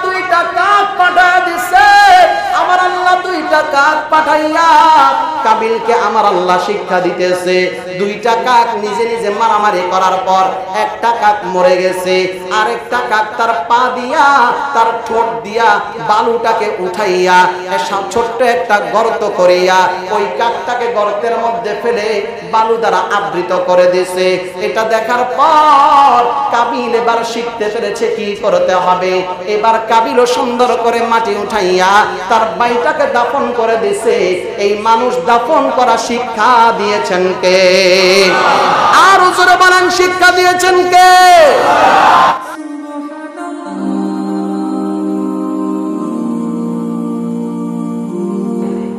দুইটা কাক পাঠায় দিছে, আমার আল্লাহ দুইটা কাক পাঠাইয়া কাবিলকে আমার আল্লাহ শিক্ষা দিতেছে। দুইটা কাক নিজে নিজে মারামারি করার পর একটা কাক মরে গেছে, আরেকটা কাক তার পা দিয়া তার ঠোঁট দিয়া বালুটাকে উঠাইয়া ছোট্ট একটা গর্ত করিয়া ওই কাকটাকে গর্তের মধ্যে ফেলে বালু দ্বারা আবৃত করে দিয়েছে। এটা দেখার পর কাবিল এবার শিখতে পেরেছে কি করতে হবে। এবার কাবিলও সুন্দর করে মাটি উঠাইয়া তার ভাইটাকে দাফন করে দিয়েছে। এই মানুষ দাফন করা শিক্ষা দিয়েছেন কে? আর জোরে বলেন, শিক্ষা দিয়েছেন কে?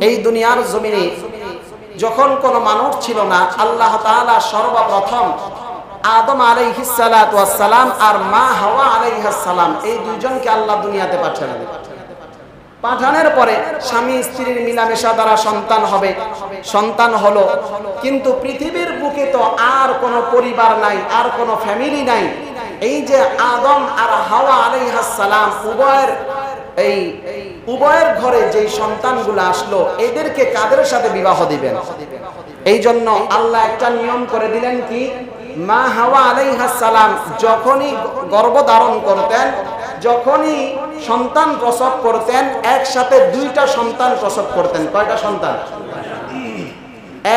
এই দুনিয়ার জমিনে যখন কোনো মানুষ ছিল না, আল্লাহ তাআলা সর্বপ্রথম আদম আলাইহিস সালাতু ওয়াস সালাম আর মা হাওয়া আলাইহিস সালাম এই দুইজনকে আল্লাহ দুনিয়াতে পাঠালেন। পাঠানোর পরে স্বামী স্ত্রীর মিলামেশা দ্বারা সন্তান হবে, সন্তান হলো, কিন্তু পৃথিবীর বুকে তো আর কোনো পরিবার নাই, আর কোনো ফ্যামিলি নাই। এই যে আদম আর হাওয়া আলাইহিস সালাম উভয়ের ঘরে যে সন্তানগুলো আসলো, এদেরকে কাদের সাথে বিবাহ দিবেন? এই জন্য আল্লাহ একটা নিয়ম করে দিলেন কি, মা হাওয়া আলাইহিস সালাম যখনই গর্ভধারণ করতেন, যখনই সন্তান প্রসব করতেন, একসাথে দুইটা সন্তান প্রসব করতেন। কয়টা সন্তান?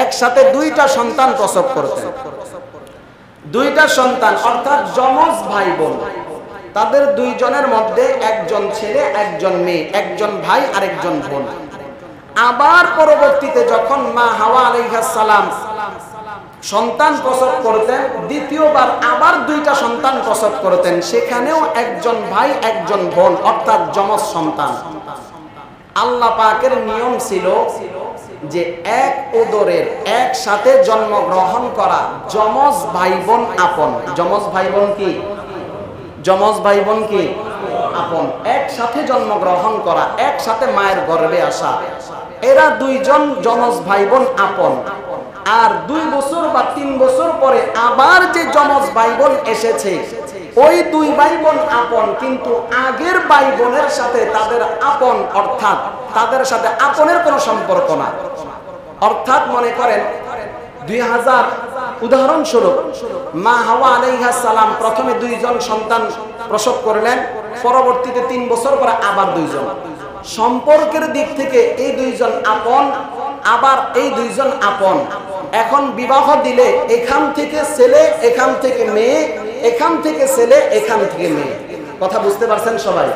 একসাথে দুইটা সন্তান প্রসব করতেন। দুইটা সন্তান অর্থাৎ যমজ ভাই বোন, তাদের দুইজনের মধ্যে একজন ছেলে একজন মেয়ে, একজন ভাই আর একজন বোন। আবার পরবর্তীতে যখন মা হাওয়া আলাইহিস সালাম সন্তান প্রসব করতেন, দ্বিতীয়বার আবার দুইটা সন্তান প্রসব করতেন, সেখানেও একজন ভাই একজন বোন অর্থাৎ যমজ সন্তান। আল্লাহ পাকের নিয়ম ছিল যে এক উদরের একসাথে জন্মগ্রহণ করা যমজ ভাই বোন আপন। যমজ ভাই বোন কি? যমজ ভাই বোন কি? আপন। একসাথে জন্মগ্রহণ করা, একসাথে মায়ের গর্ভে আসা, এরা দুইজন যমজ ভাই বোন আপন। আর 2 বছর বা 3 বছর পরে আবার যে যমজ ভাই বোন এসেছে, ওই দুই ভাই বোন আপন, কিন্তু আগের ভাই বোনের সাথে তাদের আপন অর্থাৎ তাদের সাথে আপনের কোনো সম্পর্ক না। অর্থাৎ মনে করেন 2000 উদাহরণস্বরূপ মা হাওয়া আলাইহিস সালাম প্রথমে দুইজন সন্তান প্রসব করলেন, পরবর্তীতে 3 বছর পরে আবার দুইজন। সম্পর্কের দিক থেকে এই দুইজন আপন, আবার এই দুইজন আপন। এখন বিবাহ দিলে এখান থেকে ছেলে, এখান থেকে মেয়ে, এখান থেকে ছেলে, এখান থেকে মেয়ে। কথা বুঝতে পারছেন সবাই?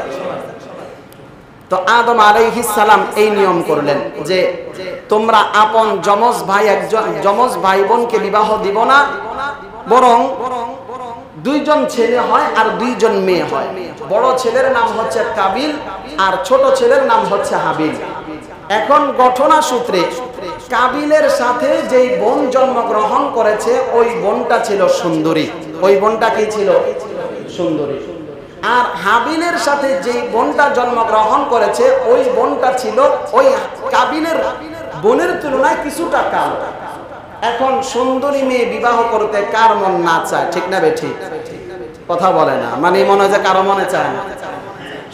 তো আদম আলাইহিস সালাম এই নিয়ম করলেন যে তোমরা আপন যমজ ভাই বোনকে বিবাহ দিব না, বরং দুইজন ছেলে হয় আর দুইজন মেয়ে হয়। বড় ছেলের নাম হচ্ছে কাবিল আর ছোট ছেলের নাম হচ্ছে হাবিল। এখন ঘটনা সূত্রে কাবিলের সাথে যেই বোন জন্মগ্রহণ করেছে, ওই বোনটা ছিল সুন্দরী। ওই বোনটা কি ছিল? সুন্দরী। আর হাবিলের সাথে যেই বোনটা জন্মগ্রহণ করেছে, ওই বোনটা ছিল ওই কাবিলের বোনের তুলনায় কিছুটা কালো। এখন সুন্দরী মেয়ে বিবাহ করতে কার মন না চায়? ঠিক না বেঠিক? কথা বলে না, মানে মনে হয় যে কারো মনে চায় না।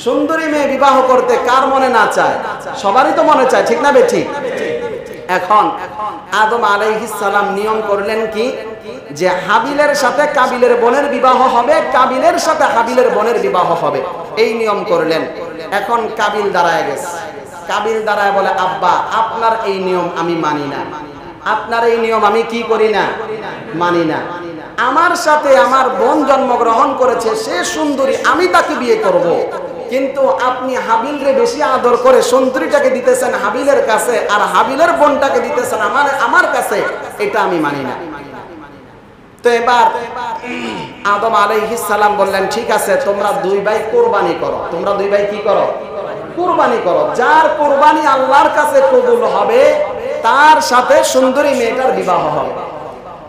সুন্দরী মেয়ে বিবাহ করতে কার মনে না চায়? সবারই তো মনে চায়, ঠিক না বেঠিক? এখন আদম আলাইহিস সালাম নিয়ম করলেন কি, যে হাবিলের সাথে কাবিলের বোনের বিবাহ হবে, কাবিলের সাথে হাবিলের বোনের বিবাহ হবে, এই নিয়ম করলেন। এখন কাবিল দাঁড়ায় গেছে। কাবিল দাঁড়ায় বলে, আব্বা আপনার এই নিয়ম আমি মানি না, আপনার এই নিয়ম আমি কি করি না? মানি না। আমার সাথে আমার বোন জন্মগ্রহণ করেছে, সে সুন্দরী, আমি তাকে বিয়ে করব, কিন্তু আপনি হাবিলরে বেশি আদর করে সুন্দরীটাকে দিতেছেন হাবিলের কাছে, আর হাবিলের বোনটাকে দিতেছেন আমার কাছে, এটা আমি মানি না। তো এবার আদম আলাইহিস সালাম বললেন, ঠিক আছে, তোমরা দুই ভাই কুরবানি করো। তোমরা দুই ভাই কি করো? কুরবানি করো। যার কুরবানি আল্লাহর কাছে কবুল হবে, তার সাথে সুন্দরী মেয়েটার বিবাহ হবে।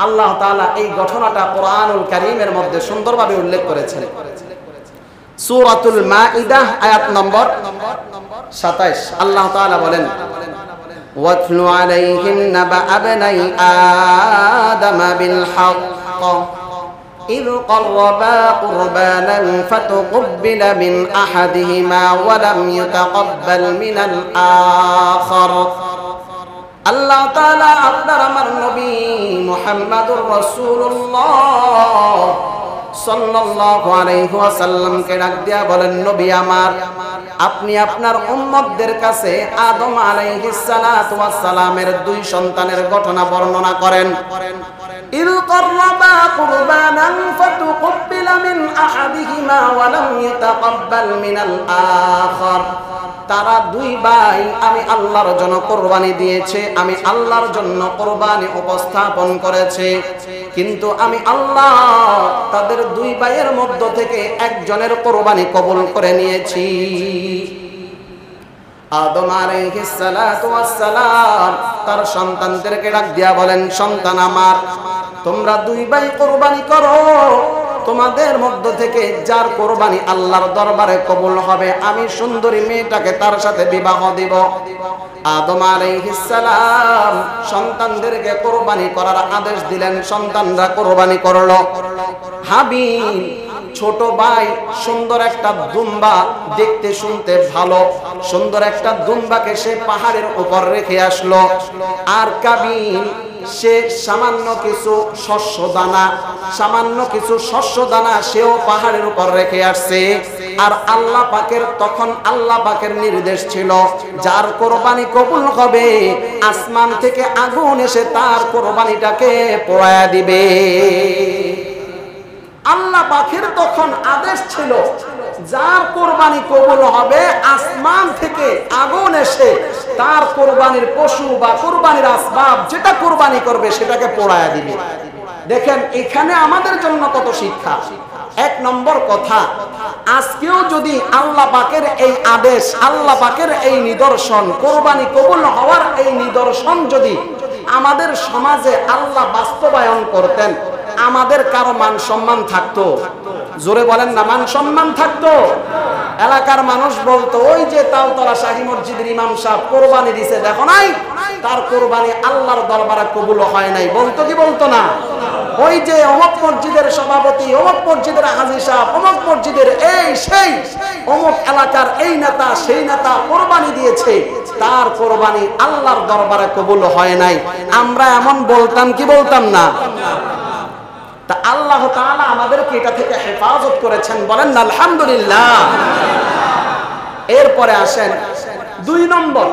আল্লাহ তাআলা এই ঘটনাটা কোরআনুল কারীমের মধ্যে সুন্দরভাবে উল্লেখ করেছেন। সূরাতুল মাইদা আয়াত নম্বর 27 আল্লাহ তাআলা বলেন, ওয়াতলু আলাইহিম নাবা আবনাই আদম বিল হক إذ قربا قربانا فتقبل من أحدهما ولم يتقبل من الآخر আল্লাহ তাআলা আপনার আমার নবী মুহাম্মদুর রাসূলুল্লাহ সাল্লাল্লাহু আলাইহি ওয়াসাল্লামকে ডাক দিয়া বলেন, নবী আমার, আপনি আপনার উম্মতদের কাছে আদম আলাইহিস সালাতু ওয়াস সালামের দুই সন্তানের ঘটনা বর্ণনা করেন। ইল করবা কুরবানান ফাতুকব্বিলা মিন আহাদিহিমা ওয়া লাম ইয়াতাকাব্বাল মিনাল আখার। তারা দুই ভাই আমি আল্লাহর জন্য কুরবানি দিয়েছে, আমি আল্লাহর জন্য কুরবানি উপস্থাপন করেছে, কিন্তু আমি আল্লাহ তাদের দুই ভাইয়ের মধ্য থেকে একজনের কুরবানি কবুল করে নিয়েছি। আদম আলাইহিস সালাতু ওয়াস সালাম তার সন্তানদেরকে ডাক দিয়া বলেন, সন্তান আমার, তোমরা দুই ভাই কুরবানি করো, তোমাদের মধ্য থেকে যার কুরবানি আল্লাহর দরবারে কবুল হবে আমি সুন্দরী মেয়েটাকে তার সাথে বিবাহ দিব। আদম আলাইহিস সালাম সন্তানদেরকে কুরবানি করার আদেশ দিলেন, সন্তানরা কুরবানি করলো। হাবিল ছোট ভাই সুন্দর একটা দুম্বা, দেখতে শুনতে ভালো, সুন্দর একটা দুম্বাকে সে পাহাড়ের উপর রেখে আসলো। আর কাবিল সে সামান্য কিছু শস্য দানা সেও পাহাড়ের উপর রেখে আসছে। আর আল্লাহ পাকের নির্দেশ ছিল, যার কোরবানি কবুল হবে আসমান থেকে আগুন এসে তার কোরবানিটাকে পোড়ায়া দিবে। আল্লাহ পাকের তখন আদেশ ছিল, যার কোরবানি কবুল হবে আসমান থেকে আগুন এসে তার কোরবানির পশু বা কোরবানির আসবাব যেটা কোরবানি করবে সেটাকে পোড়ায়া দিবে। দেখেন এখানে আমাদের জন্য কত শিক্ষা। এক নম্বর কথা, আজকেও যদি আল্লাহ পাকের এই আদেশ, আল্লাহ পাকের এই নিদর্শন, কোরবানি কবুল হওয়ার এই নিদর্শন যদি আমাদের সমাজে আল্লাহ বাস্তবায়ন করতেন, আমাদের কারো মান সম্মান থাকতো? জোরে বলেন না, মান সম্মান থাকতো? এলাকার মানুষ বলতো, ওই যে তালতলা শাহী মসজিদের ইমাম সাহেব কোরবানি দিছে, দেখো নাই তার কোরবানি আল্লাহর দরবারে কবুল হয় নাই, বলতো কি বলতো না? ওই যে অমুক মসজিদের সভাপতি, অমুক মসজিদের হাজী সাহেব, অমুক মসজিদের এই সেই অমুক এলাকার এই নেতা সেই নেতা কোরবানি দিয়েছে, তার কোরবানি আল্লাহর দরবারে কবুল হয় নাই। আমরা এমন বলতাম কি বলতাম না? তা আল্লাহ তাআলা আমাদেরকে এটা থেকে হেফাজত করেছেন, বলেন না আলহামদুলিল্লাহ। এরপরে আসেন দুই নম্বর,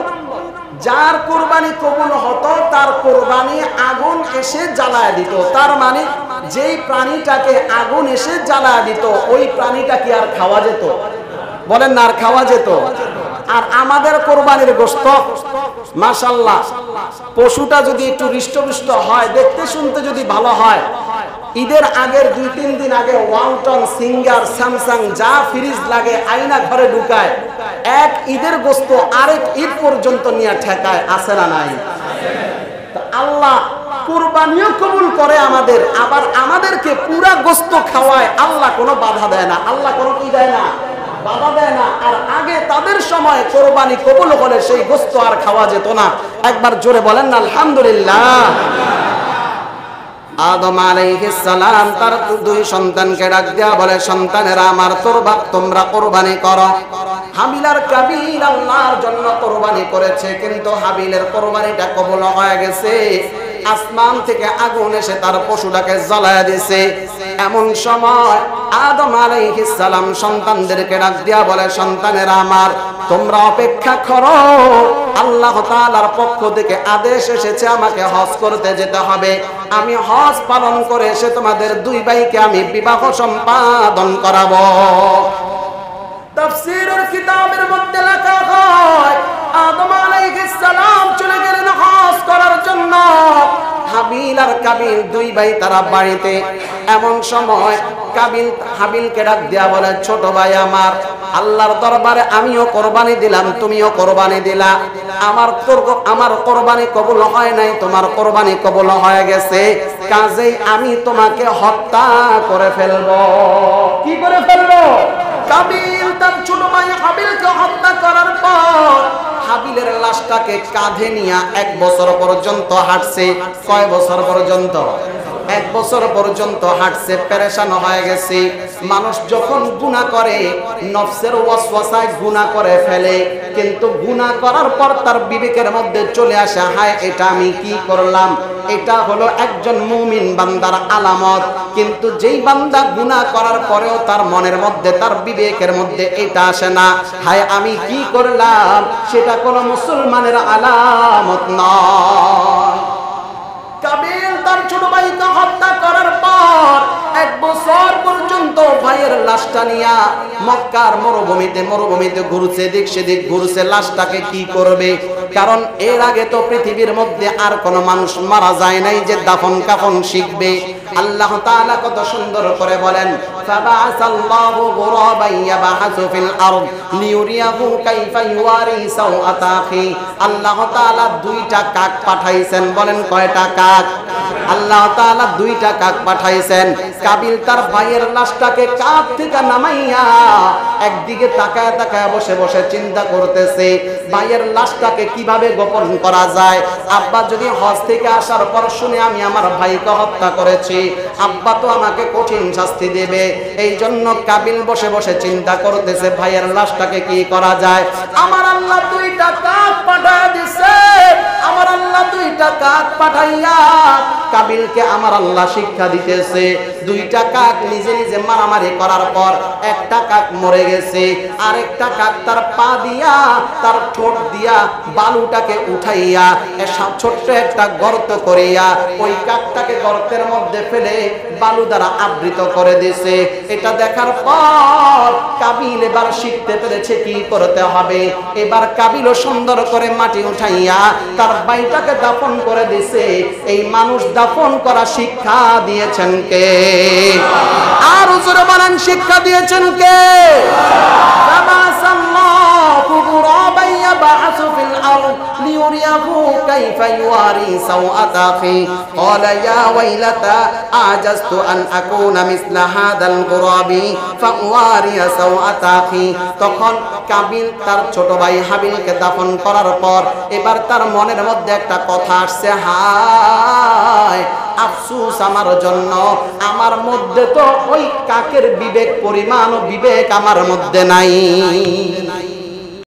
যার কোরবানি কবুল হতো তার কোরবানি আগুন এসে জ্বালায় দিত। তার মানে যেই প্রাণীটাকে আগুন এসে জ্বালায় দিত ওই প্রাণীটা কি আর খাওয়া যেত? বলেন না, আর খাওয়া যেত? আর আমাদের কোরবানির গোশত মাশাআল্লাহ, পশুটা যদি একটু হৃষ্টপুষ্ট হয়, দেখতে শুনতে যদি ভালো হয়, ঈদের আগের 2-3 দিন আগে ওয়ালটন, সিঙ্গার, স্যামসাং যা ফ্রিজ লাগে আয়না ঘরে ঢুকায়, এক ঈদের গোশত আরেক ঈদ পর্যন্ত নিয়ে ঠেকায়, আছে না নাই? আল্লাহ কুরবানিও কবুল করে আমাদের, আবার আমাদেরকে পুরা গোশত খাওয়ায়। আল্লাহ কোনো বাধা দেয় না, আল্লাহ কোনো কি দেয় না, বাধা দেয় না। আর আগে তাদের সময় কোরবানি কবুল হলে সেই গোশত আর খাওয়া যেত না। একবার জোরে বলেন না আলহামদুলিল্লাহ। আদম আলাইহিস সালাম তার দুই সন্তানকে ডাক দিয়া বলে, সন্তানেরা আমার, তোমরা কোরবানি করো। হাবিল আর কাবিল আল্লাহর জন্য কোরবানি করেছে, কিন্তু হাবিলের কোরবানিটা কবুল হয়ে গেছে। আসমান থেকে আগুন এসে তার পশুটাকে জ্বালায়া দিয়েছে। এমন সময় আদম আলাইহিস সালাম সন্তানদেরকে ডাক দিয়া বলে, সন্তানেরা আমার, তোমরা অপেক্ষা করো, আল্লাহ তাআলার পক্ষ থেকে আদেশ এসেছে আমাকে হজ করতে যেতে হবে। আমি হজ পালন করে এসে তোমাদের দুই ভাইকে আমি বিবাহ সম্পাদন করাবো। তাফসীরের কিতাবের মধ্যে লেখা হয়, আদম আলাইহিস সালাম চলে গেলেন হজ করার জন্য। হাবিল আর কাবিল দুই ভাই তারা বাড়িতে। এমন সময় কাবিল হাবিলকে ডাক দিয়া বলে, ছোট ভাই আমার, আল্লাহর দরবারে আমিও কোরবানি দিলাম, তুমিও কোরবানি দিলা, আমার কোরবানি কবুল হয় নাই, তোমার কোরবানি কবুল হয়ে গেছে, কাজেই আমি তোমাকে হত্যা করে ফেলবো। কি করে ফেলবো? কাবিল তার ছোট ভাই হাবিলকে হত্যা করার পর হাবিলের লাশটাকে কাঁধে নিয়ে 1 বছর পর্যন্ত হাঁটছে। কয় বছর পর্যন্ত? 1 বছর পর্যন্ত হাঁটছে, পেরেশান হয়ে গেছে। মানুষ যখন গুনাহ করে নফসের ওয়াসওয়াসায় গুনাহ করে ফেলে, কিন্তু গুনাহ করার পর তার বিবেকের মধ্যে চলে আসে, হায় এটা আমি কি করলাম। এটা হলো একজন মুমিন বান্দার আলামত। কিন্তু যেই বান্দা গুনাহ করার পরেও তার মনের মধ্যে, তার বিবেকের মধ্যে এটা আসে না, হায় আমি কি করলাম, সেটা কোনো মুসলমানের আলামত নয়। কাবিল তার ছোট ভাইকে হত্যা করার পর 1 বছর পর্যন্ত ভাইয়ের লাশটা নিয়া মক্কার মরুভূমিতে ঘুরছে, দিক সেদিক ঘুরছে, লাশটাকে কি করবে। কারণ এর আগে তো পৃথিবীর মধ্যে আর কোনো মানুষ মারা যায় নাই যে দাফন কাফন শিখবে। আল্লাহ তাআলা কত সুন্দর করে বলেন, ফাবাআসাল্লাহু গুরাবান ইয়াবহাসু ফিল আরদ লিউরিয়াহু কাইফা ইওয়ারি সাওআতা আখি। আল্লাহ তাআলা 2টা কাক পাঠাইছেন। বলেন কয়টা কাক? আল্লাহ তাআলা 2টা কাক পাঠাইছেন। কাবিল তার ভাইয়ের লাশটাকে কাক থেকে নামাইয়া একদিকে তাকায় তাকায় বসে বসে চিন্তা করতেছে, ভাইয়ের লাশটাকে কিভাবে গোপন করা যায়। আব্বা যদি হজ থেকে আসার পর শুনে আমি আমার ভাইকে হত্যা করেছি, আব্বা তো আমাকে কঠিন শাস্তি দেবে। এই জন্য কাবিল বসে বসে চিন্তা করতেছে ভাইয়ের লাশটাকে কি করা যায়। আমার আল্লাহ 2টা কাক পাঠায় দিছে। আমার আল্লাহ 2টা কাক পাঠাইয়া কাবিলকে আমার আল্লাহ শিক্ষা দিতেছে। 2টা কাক নিজে নিজে মারামারি করার পর একটা কাক মরে গেছে, আরেকটা কাক তার পা দিয়া, তার ঠোঁট দিয়া বালুটাকে উঠাইয়া ছোট্ট একটা গর্ত করিয়া ওই কাকটাকে গর্তের মধ্যে ফেলে বালু দ্বারা আবৃত করে দিয়েছে। এটা দেখার পর কাবিল এবার শিখতে পেরেছে কি করতে হবে। এবার কাবিলও সুন্দর করে মাটি উঠাইয়া তার ভাইটাকে দাফন করে দিয়েছে। এই মানুষ দাফন করা শিক্ষা দিয়েছেন কে? আর জোরে বলেন শিক্ষা দিয়েছেন কে? ফাবাসাল্লাহু গুরাবান ইয়াবহাসু ফিল আরদ লিউরিয়াহু কাইফা ইওয়ারি সাওআতা আখি ক্বালা ইয়া ওয়াইলাতা আজাজতু আন আকুনা মিসলা হাদাল গুরাবি ফাওয়ারি সাওআতা আখি। তখন কাবিল তার ছোট ভাই হাবিলকে দাফন করার পর এবার তার মনের মধ্যে একটা কথা আসছে, হায় আফসোস আমার জন্য, আমার মধ্যে তো ওই কাকের বিবেক পরিমাণ বিবেক আমার মধ্যে নাই।